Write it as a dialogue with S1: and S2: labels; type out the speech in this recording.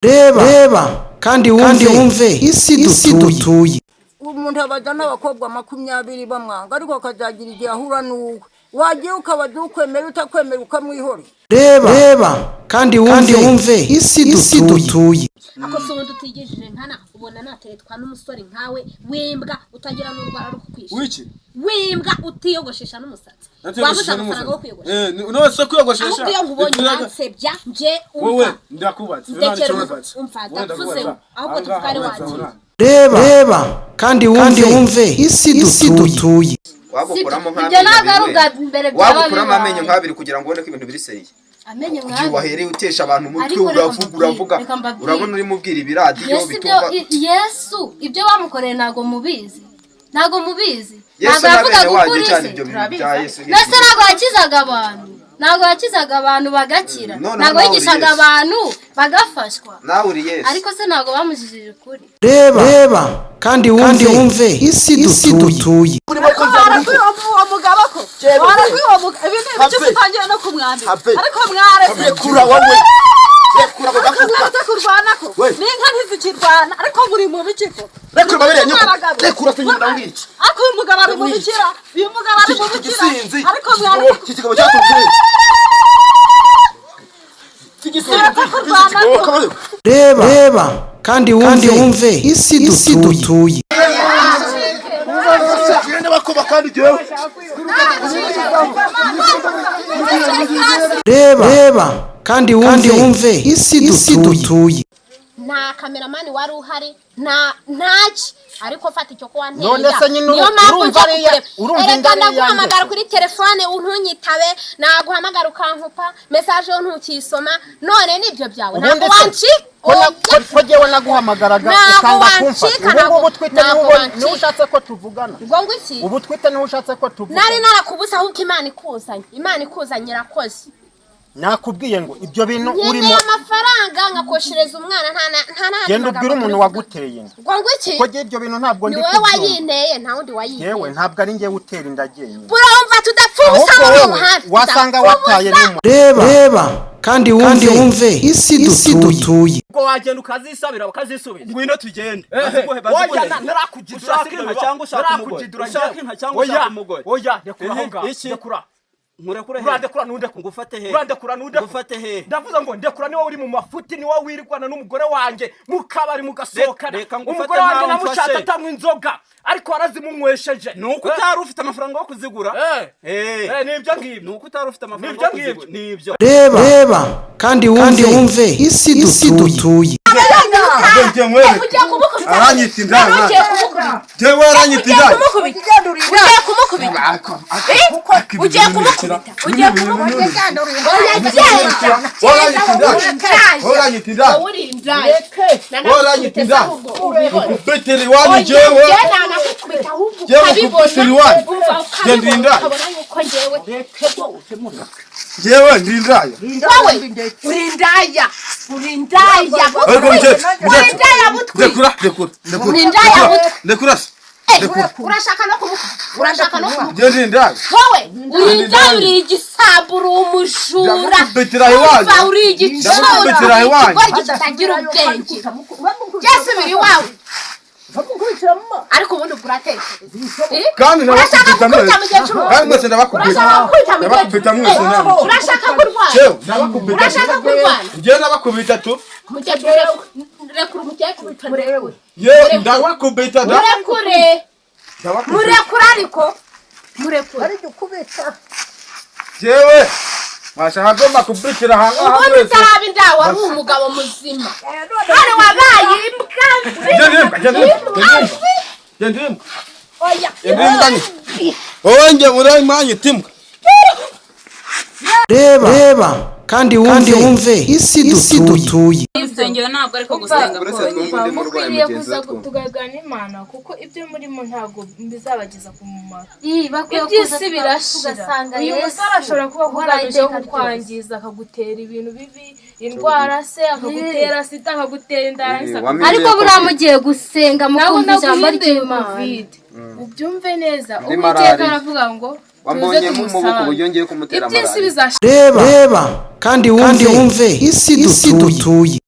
S1: reba kandi wumve isi dutuye.
S2: Umuntu abaza n'abakobwa 20 bamwanga ariko akazagira igihe ahura n'uwe wagiye ukabaza ukwemera utakwemera ukamwihora.
S1: Reba kandi wumve isi dutuye.
S3: Ako so dutigishije nkana ubona nateretwa n'umusore nkawe wimbwa utagira n'urwara rwo kwisha.
S4: Wiki?
S3: Wimbwa utiyogoshesha n'umusatsi. Wabuze amafaranga yo kwiyogoshesha.
S4: No so kwiyogoshesha.
S3: Ahubwo nkubonye nansebya nje
S4: wowe ndakubatse.
S3: Umfata tuze ahubwo tukare wagiye.
S1: Reba kandi wumve isi dutuye.
S5: Wagukuramo nk'amenyo wagukuramo amenyo nk'abiri kugira ngo ubone ko ibintu biri seriye.
S3: Amenyo nk'abiri
S5: wahereye utesha abantu umutwe uravuga urabona uri mubwira ibiradiyo bitumva.
S3: Yesu ibyo bamukoreye nago mubizi
S5: Yesu yavuga gukuri se
S3: nase nago yakizaga abantu bagakira nago yigishaga abantu bagafashwa
S5: nawe uri Yesu
S3: ariko se nago bamujijije kuri.
S1: Reba kandi wumve isi dutuye.
S2: Umugabo ko warakwiwomuka ibintu byo kutangira no kumwandika ariko mwarese
S4: kura wowe kura
S2: kurwana ko ninka ntizikirwana ariko muri mu bikiko
S4: rekura babere nyoko rekura tunyura ngiki
S2: ako umugabo ari mu bikira uyu mugabo ari mu bikira ariko mwarese
S4: kigabo cyatuye
S1: Reba kandi wumve isi dutuye. Reba kandi wumve isi dutuye.
S3: Nta cameraman wari uhari ntaki ariko fata icyo ko wantera.
S4: None se nyine urumva
S3: ndaguhamagara kuri telefone untunyitabe naguhamagara ukankupa message yo ntukisoma none nibyo byawe ntabwo wanci
S4: ko jewe naguhamagaraga ukanga kumfa ubu twite ni ushatse ko tuvugana
S3: ngo ngwiki
S4: ubu twite ni ushatse ko tuvugana
S3: nari narakubusa ahubwo Imana ikuzanye rakoze.
S4: Nakubwiye ngo ibyo bintu urimo
S3: amafaranga ngakoshereza umwana nta
S4: genda ubwira umuntu waguteye
S3: ngo ngwiki
S4: ko ibyo bintu ntabwo ndi
S3: kubyumva wewe wayinteye nta wundi wayinteye
S4: yewe ntabwo ari ngiye utera indagenge
S3: urumva tudapfubusa mu muhanda
S4: wasanga wataye n'umuntu.
S1: Reba kandi wumve isi dutuye.
S6: Ubwo wagenda ukazisabira ukazisubira
S4: ngwino tugende
S6: oya narakugidura cyangwa ushaka umugore ushaka inka cyangwa ushaka umugore
S4: oya rekura aho ngaho
S6: ndekura murekure
S4: urandekura nunde
S6: ngufate he
S4: urandekura nunde
S6: ngufate he
S4: ndavuze ngo ndekura niwe uri mu mafuti niwe wirwana n'umugore wanjye mukabari mugasohokana
S6: umugore wanjye
S4: namushaka atamwe inzoga ariko arazimunywesheje
S6: nuko utari ufite amafaranga yo kuzigura
S4: nibyo ngibyo
S6: nuko utari ufite amafaranga yo kuzigura nibyo.
S1: Reba kandi wumve isi dutuye.
S4: aranyita indaya jewe aranyita indaya
S3: ugiye kumukubita
S4: Peteri wani jewe Peteri wani gendinda jewe ndindaya ndekura
S3: urashaka no kumukubita
S4: gendinda
S3: wowe uri igisaburu umujura uri igicoro kitagira ubwenge byose biri wawe ariko ubundi buratekereza
S4: kandi
S3: urashaka gukubita Mukecuru
S4: kandi mwese ndabakubita mwese
S3: urashaka kurwana
S4: njye nabakubita tu
S3: Mukecuru rekura Mukecuru
S4: yewe ndabakubita
S3: murekure ariko
S2: ari gukubita
S4: jewe washaka gomba kubitira hanga
S3: ubundi utaraba indawa ari umugabo muzima none wabaye
S4: imbwa
S3: oya
S4: wowe nge urayimanye timbwa.
S1: Reba kandi wumve isi dutuye.
S7: Insengero ntabwo ariko gusenga
S8: mukwiriye kuza tugaganira n'Imana kuko ibyo murimo ntabwo bizabageza ku mumaro. Iby'isi birashira. Uyu musore ashobora kuba kugamije kukwangiza akagutera ibintu bibi indwara se akagutera sida akagutera indara
S3: ariko buramugiye gusenga mu kumva ijambo ry'Imana.
S8: Ubyumve neza Uwiteka aravuga ngo
S5: wambonye mu muboko buryo ngiye kumutera
S8: amara.
S1: Reba kandi wumve isi dutuye.